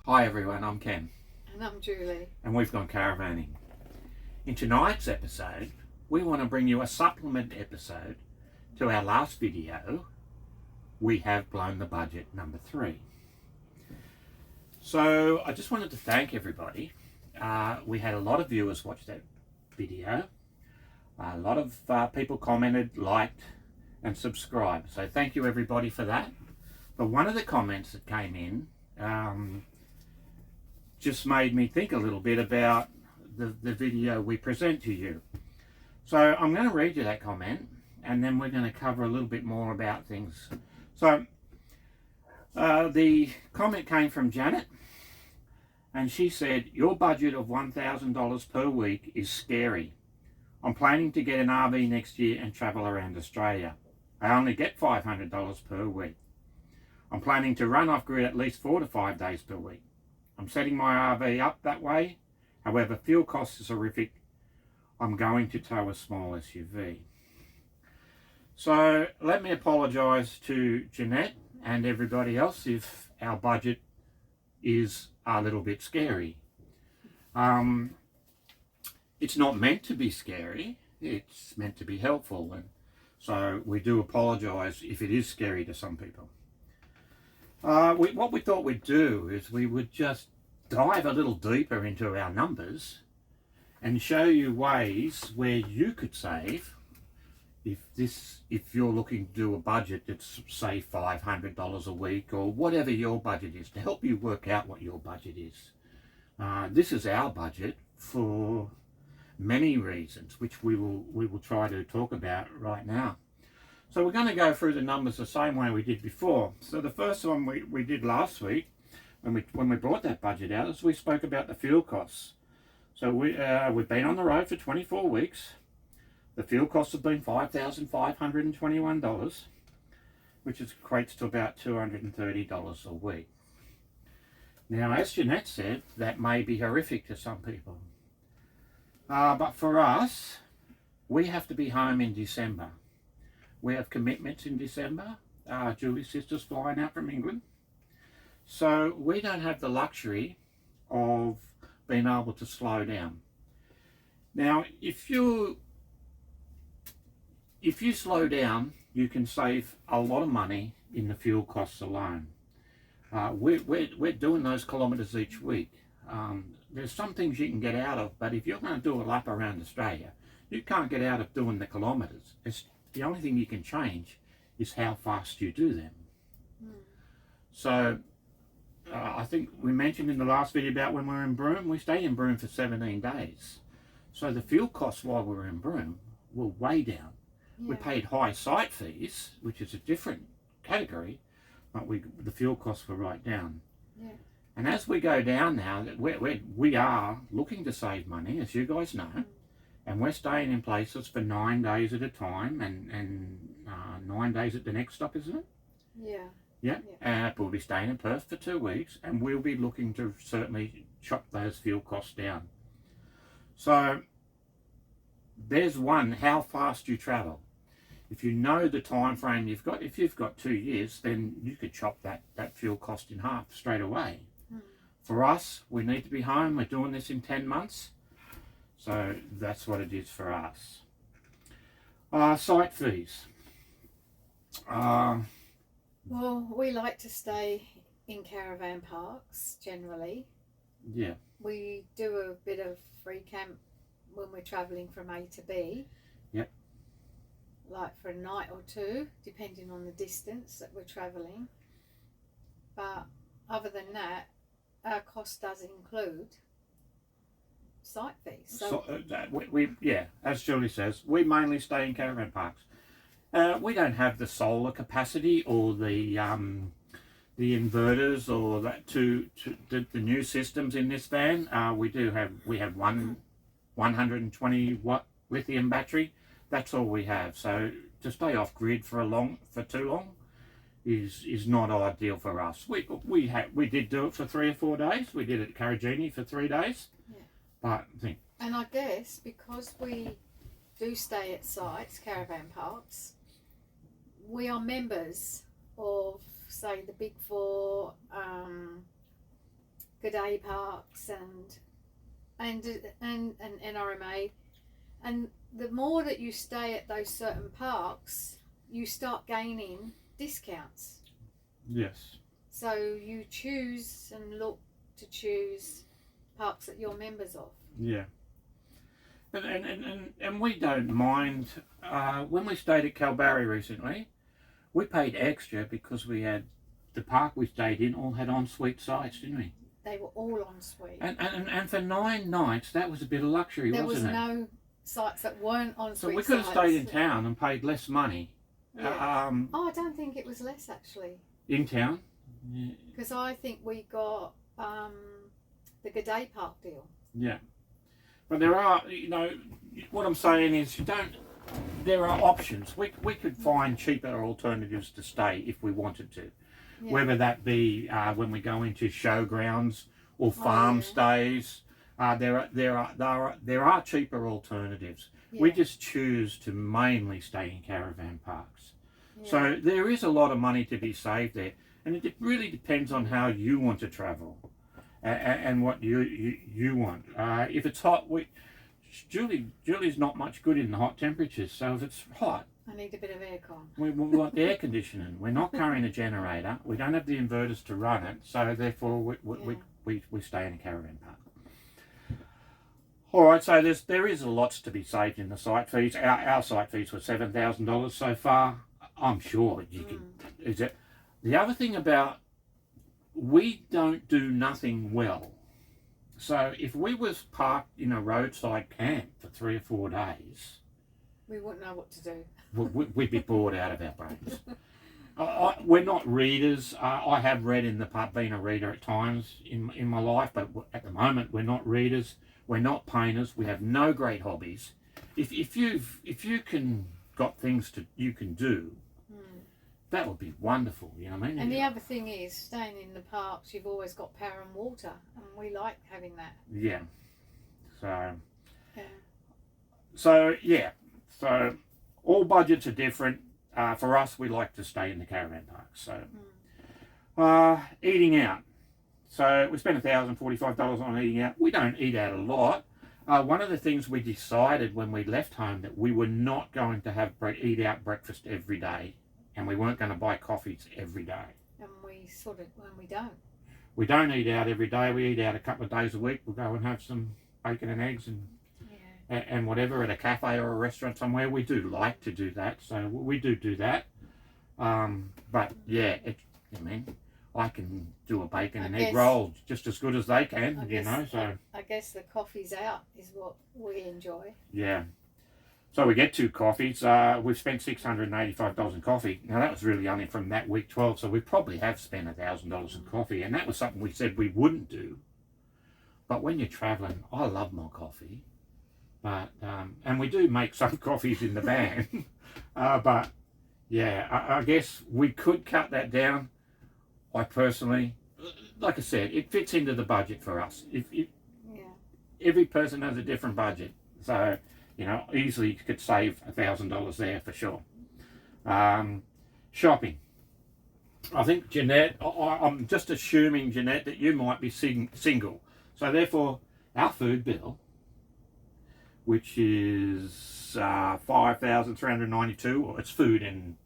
Hi everyone, I'm Ken. And I'm Julie. And we've gone caravanning. In tonight's episode, we want to bring you a supplement episode to our last video. We have blown the budget, number 3. So I just wanted to thank everybody. We had a lot of viewers watch that video. A lot of people commented, liked and subscribed. So thank you everybody for that. But one of the comments that came in just made me think a little bit about the video we present to you. So I'm going to read you that comment and then we're going to cover a little bit more about things. So the comment came from Janet and she said, "Your budget of $1,000 per week is scary. I'm planning to get an RV next year and travel around Australia. I only get $500 per week. I'm planning to run off grid at least 4 to 5 days per week. I'm setting my RV up that way. However, fuel costs is horrific. I'm going to tow a small SUV." So let me apologise to Jeanette and everybody else if our budget is a little bit scary. It's not meant to be scary. It's meant to be helpful. And so we do apologise if it is scary to some people. What we thought we'd do is we would just dive a little deeper into our numbers and show you ways where you could save if you're looking to do a budget that's say $500 a week or whatever your budget is, to help you work out what your budget is. This is our budget for many reasons, which we will try to talk about right now. So we're going to go through the numbers the same way we did before. So the first one we did last week, when we brought that budget out, is we spoke about the fuel costs. So we've been on the road for 24 weeks. The fuel costs have been $5,521, which equates to about $230 a week. Now, as Jeanette said, that may be horrific to some people. But for us, we have to be home in December. We have commitments in December. Julie's sister's flying out from England. So we don't have the luxury of being able to slow down. Now, if you slow down, you can save a lot of money in the fuel costs alone. We're doing those kilometres each week. There's some things you can get out of, but if you're going to do a lap around Australia, you can't get out of doing the kilometres. The only thing you can change is how fast you do them. So I think we mentioned in the last video about when we were in Broome, we stayed in Broome for 17 days. So the fuel costs while we were in Broome were way down. Yeah. We paid high site fees, which is a different category, but the fuel costs were right down. Yeah. And as we go down now, we are looking to save money, as you guys know, and we're staying in places for 9 days at a time, and 9 days at the next stop, isn't it? Yeah. Yeah. We'll be staying in Perth for 2 weeks, and we'll be looking to certainly chop those fuel costs down. So there's one, how fast you travel. If you know the time frame you've got, if you've got 2 years, then you could chop that fuel cost in half straight away. For us, we need to be home. We're doing this in 10 months. So that's what it is for us. Site fees. Well, we like to stay in caravan parks generally. Yeah. We do a bit of free camp when we're travelling from A to B. Yep. Like for a night or two, depending on the distance that we're travelling. But other than that, our cost does include site fees. So as Julie says, we mainly stay in caravan parks. We don't have the solar capacity or the inverters or that to the new systems in this van. We have one 120 watt lithium battery. That's all we have. So to stay off grid for too long is not ideal for us. We did do it for 3 or 4 days. We did it at Caravanning for 3 days. Yeah. And I guess because we do stay at sites, caravan parks, we are members of, say, the Big Four G'day parks and NRMA, and the more that you stay at those certain parks, you start gaining discounts. Yes. So you choose and look to choose parks that you're members of. Yeah. And we don't mind. When we stayed at Kalbarri recently, we paid extra because we had the park we stayed in all had ensuite sites, didn't we? They were all en suite. And for 9 nights, that was a bit of luxury, There wasn't it? was no sites that weren't en suite. So we could have stayed in town and paid less money. Yeah. I don't think it was less actually. In town? Because I think we got the G'day Park deal. Yeah. But there are, what I'm saying is there are options. We could find cheaper alternatives to stay if we wanted to. Yeah. Whether that be when we go into showgrounds or farm stays, there are cheaper alternatives. Yeah. We just choose to mainly stay in caravan parks. Yeah. So there is a lot of money to be saved there, and it really depends on how you want to travel and what you want. If it's hot, Julie's not much good in the hot temperatures, so if it's hot, I need a bit of aircon. We want the air conditioning. We're not carrying a generator. We don't have the inverters to run it, so therefore we stay in a caravan park. All right, so there is lots to be saved in the site fees. Our site fees were $7,000 so far. I'm sure you can. Is it the other thing about we don't do nothing well. So if we was parked in a roadside camp for 3 or 4 days, we wouldn't know what to do. We'd be bored out of our brains. We're not readers. I have read in the pub, been a reader at times in my life, but at the moment we're not readers. We're not painters. We have no great hobbies. If you can got things you can do, that would be wonderful. You know what I mean? And the other thing is, staying in the parks, you've always got power and water, and we like having that. Yeah. So all budgets are different. For us, we like to stay in the caravan park. So, eating out. So we spent $1,045 on eating out. We don't eat out a lot. One of the things we decided when we left home that we were not going to eat out breakfast every day, and we weren't going to buy coffees every day. And we sort of, when we don't. We don't eat out every day. We eat out a couple of days a week. We'll go and have some bacon and eggs and whatever at a cafe or a restaurant somewhere. We do like to do that, so we do that. But yeah, I can do a bacon and egg roll just as good as they can, So I guess the coffees out is what we enjoy. Yeah. So we get 2 coffees. We've spent $685 in coffee. Now that was really only from that week 12, so we probably have spent $1,000 in coffee, and that was something we said we wouldn't do. But when you're travelling, I love my coffee. But and we do make some coffees in the van. But yeah, I guess we could cut that down. I personally, like I said, it fits into the budget for us. Every person has a different budget, so easily you could save $1,000 there for sure. Shopping. I think Jeanette, I'm just assuming Jeanette that you might be single, so therefore our food bill, which is $5,392, or it's food and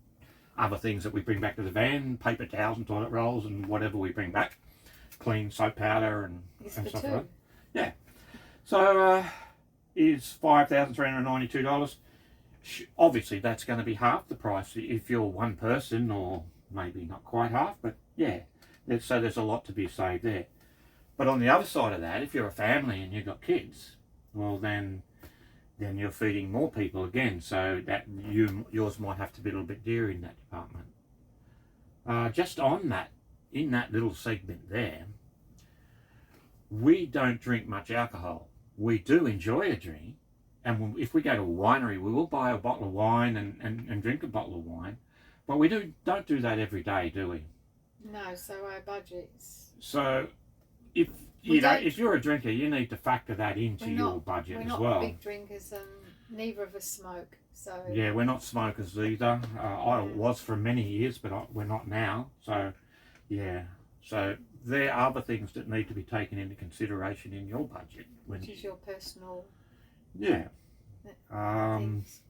other things that we bring back to the van, paper towels and toilet rolls and whatever we bring back, clean soap powder and stuff like that. Yeah. So is $5,392. Obviously that's going to be half the price if you're one person, or maybe not quite half, but yeah. So there's a lot to be saved there. But on the other side of that, if you're a family and you've got kids, well then you're feeding more people again, so that yours might have to be a little bit dearer in that department. Just on that, in that little segment there, we don't drink much alcohol. We do enjoy a drink, and if we go to a winery, we will buy a bottle of wine and drink a bottle of wine, but we don't do that every day, do we? No, so our budgets. So if you're a drinker, you need to factor that into your budget as well. We're not big drinkers, and neither of us smoke. So yeah, we're not smokers either. I was for many years, but we're not now. So yeah, there are other things that need to be taken into consideration in your budget. Which is your personal Yeah. things.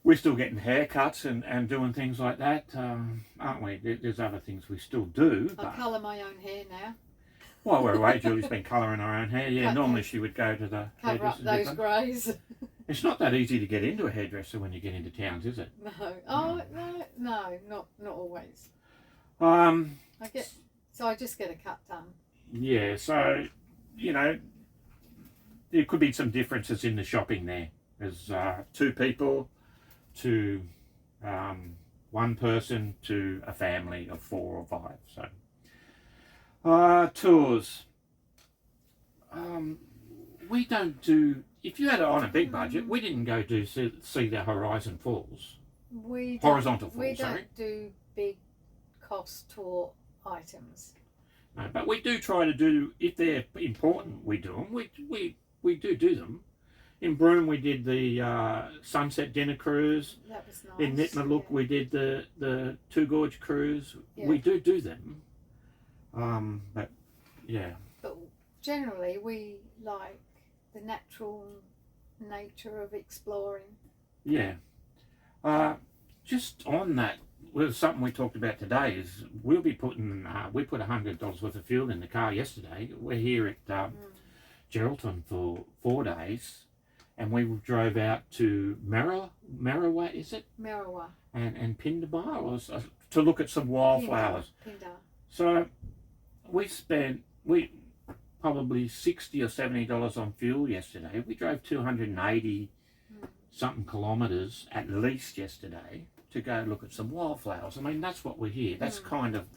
We're still getting haircuts and doing things like that, aren't we? There's other things we still do. I colour my own hair now. While we're away, Julie's been colouring her own hair. Yeah, Cut normally that. she would go to the Cover up hairdresser. those greys. It's not that easy to get into a hairdresser when you get into towns, is it? No. Oh no, not always. I just get a cut done. Yeah, so you know, there could be some differences in the shopping there. There's 2 people to 1 person to a family of 4 or 5. So tours. We don't do. If you had it on a big budget, we didn't go to see the Horizon Falls. Horizontal Falls. We don't do big cost tour items. No, but we do try to do, if they're important, we do them. We do them. In Broome, we did the sunset dinner cruise. That was nice. In Nitmaluk, we did the Two Gorge cruise. Yeah. We do them. But yeah. But generally, we like the natural nature of exploring. Yeah. Just on that, well, something we talked about today is we'll be putting, we put $100 worth of fuel in the car yesterday. We're here at Geraldton for 4 days, and we drove out to Merriwa, is it? Merriwa. And Pindabar, to look at some wildflowers. Pinda. So we spent probably $60 or $70 on fuel yesterday. We drove 280 something kilometres at least yesterday to go look at some wildflowers. I mean, that's what we're here. That's kind of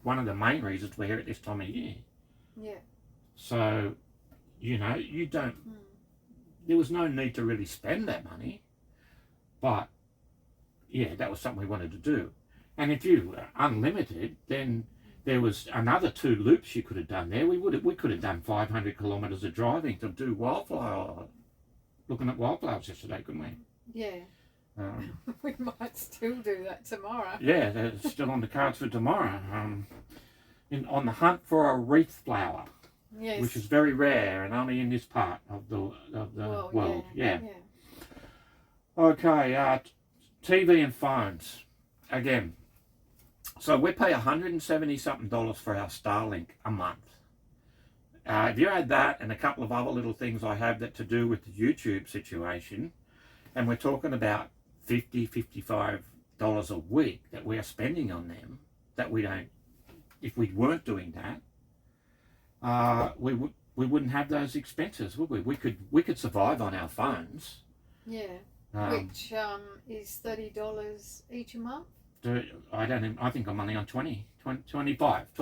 one of the main reasons we're here at this time of year. Yeah. So, you know, you don't. There was no need to really spend that money, but yeah, that was something we wanted to do. And if you were unlimited, then there was another 2 loops you could have done there. We could have done 500 kilometres of driving to do looking at wildflowers yesterday, couldn't we? Yeah. We might still do that tomorrow. Yeah, that's still on the cards for tomorrow. On the hunt for a wreath flower, yes. which is very rare and only in this part of the world. Yeah. Okay, TV and phones. Again, so we pay $170 something for our Starlink a month. If you add that and a couple of other little things I have that to do with the YouTube situation, and we're talking about $50, $55 a week that we are spending on them, that we don't, if we weren't doing that, we wouldn't have those expenses, would we? We could survive on our phones. Yeah. Which is $30 each a month. I think I'm only on 25.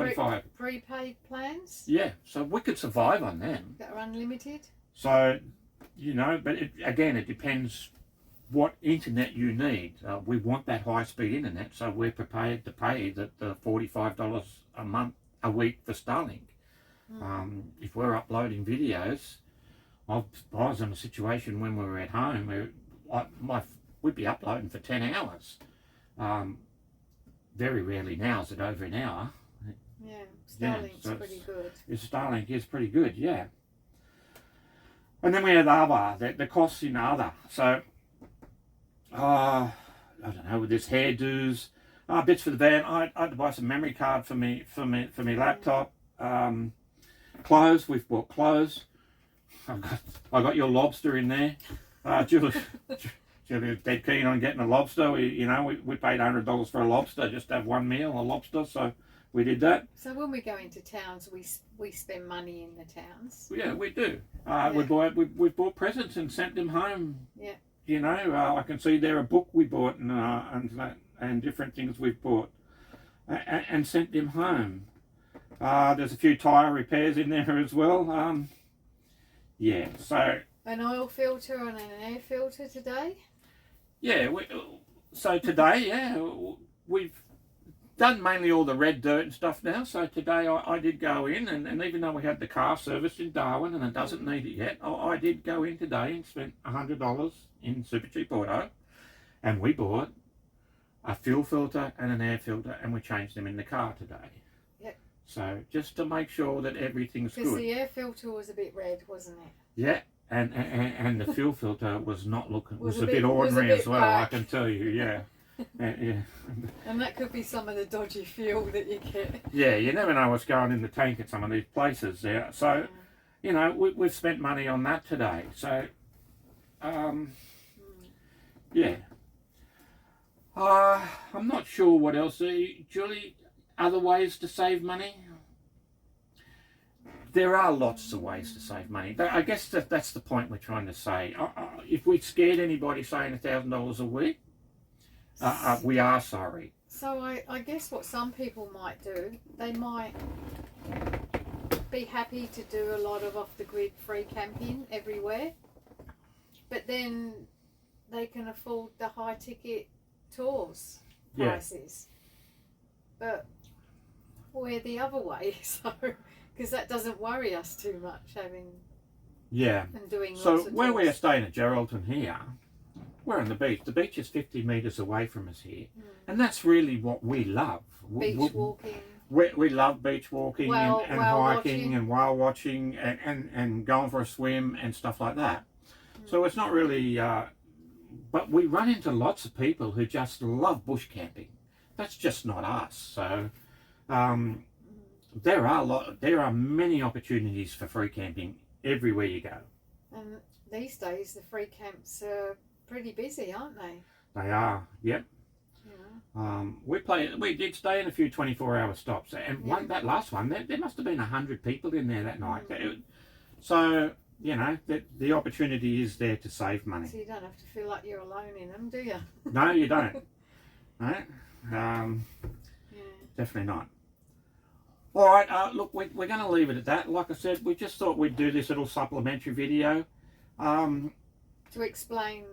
Prepaid plans? Yeah, so we could survive on them. That are unlimited? So, you know, but it depends what internet you need. We want that high-speed internet, so we're prepared to pay the $45 a week for Starlink. If we're uploading videos, I was in a situation when we were at home where we'd be uploading for 10 hours. Very rarely now is it over an hour. Yeah, Starlink's pretty good. Starlink is pretty good, yeah. And then we had the costs in other. So, I don't know, with this hairdos, bits for the van. I had to buy some memory card for me laptop. Clothes, we've bought clothes. I got your lobster in there. Julie was dead keen on getting a lobster. We paid $100 for a lobster, just to have one meal, a lobster, so we did that. So when we go into towns, we spend money in the towns. Yeah, we do. We bought presents and sent them home. Yeah. You know, I can see there a book we bought and different things we've bought and sent them home. There's a few tyre repairs in there as well. Yeah, so... An oil filter and an air filter today? Yeah, so today, yeah, we've done mainly all the red dirt and stuff now. So today I did go in, and even though we had the car serviced in Darwin and it doesn't need it yet, I did go in today and spent $100 in Super Cheap Auto, and we bought a fuel filter and an air filter, and we changed them in the car today. Yep. So just to make sure that everything's Because good. the air filter was a bit red, wasn't it? Yeah, and the fuel filter was not looking, was a bit- bit ordinary was a bit as well, I black. can tell you, yeah. Yeah. And that could be some of the dodgy fuel that you get. Yeah, you never know what's going in the tank at some of these places there. So, Yeah. you know, we've spent money on that today. So, yeah. I'm not sure what else. Julie, other ways to save money? There are lots of ways to save money. I guess that's the point we're trying to say. If we scared anybody saying $1,000 a week, we are sorry. So I guess what some people might do, they might be happy to do a lot of off-the-grid free camping everywhere, but then they can afford the high-ticket tours prices. But we're the other way, so because that doesn't worry us too much, having and doing So lots of where tours. we're staying at Geraldton here, we're on the beach. The beach is 50 metres away from us here, and that's really what we love. Beach walking. We love beach walking and Whale hiking watching. and whale watching and going for a swim and stuff like that. So it's not really, but we run into lots of people who just love bush camping. That's just not us. So there are many opportunities for free camping everywhere you go. And these days the free camps are pretty busy, aren't they? They are, yep. We did stay in a few 24-hour stops, and that last one, there must have been 100 people in there that night. So you know the opportunity is there to save money. So you don't have to feel like you're alone in them, do you? No, you don't. No, definitely not. All right, look, we're going to leave it at that. Like I said, we just thought we'd do this little supplementary video To explain,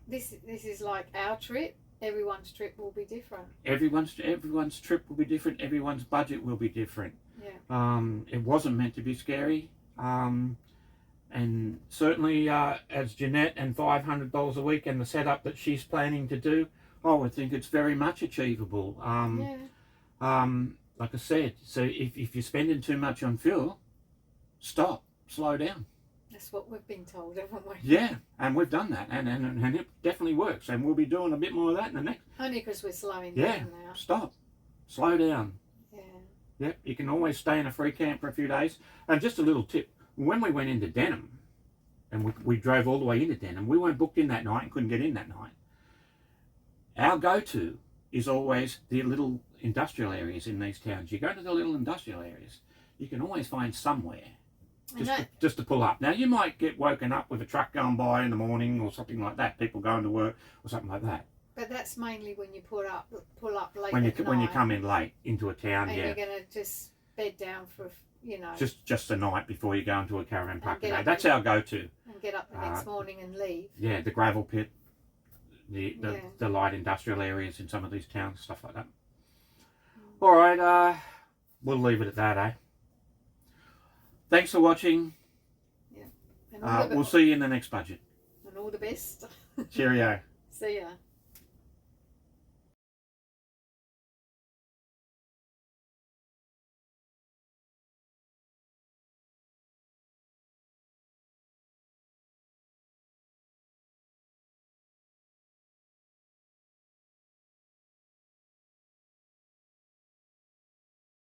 this is like our trip. Everyone's trip will be different. Everyone's trip will be different. Everyone's budget will be different. Yeah. It wasn't meant to be scary. And certainly, as Jeanette and $500 a week and the setup that she's planning to do, I would think it's very much achievable. Like I said, so if you're spending too much on fuel, stop, slow down. That's what we've been told, haven't we? Yeah, and we've done that, and it definitely works, and we'll be doing a bit more of that in the next. Only because we're slowing Yeah, down now. stop, slow down. Yeah. Yep, you can always stay in a free camp for a few days. And just a little tip, when we went into Denham, and we drove all the way into Denham, we weren't booked in that night and couldn't get in that night. Our go-to is always the little industrial areas in these towns. You go to the little industrial areas, you can always find somewhere just to pull up. Now, you might get woken up with a truck going by in the morning or something like that, people going to work or something like that. But that's mainly when you pull up late when you at night. When you come in late into a town, and yeah. you're going to just bed down for, Just the night before you go into a caravan park get today. up That's our go-to. and get up the next morning and leave. Yeah, the gravel pit, the light industrial areas in some of these towns, stuff like that. All right, we'll leave it at that, eh? Thanks for watching. Yeah. And We'll see you in the next budget. And all the best. Cheerio. See ya.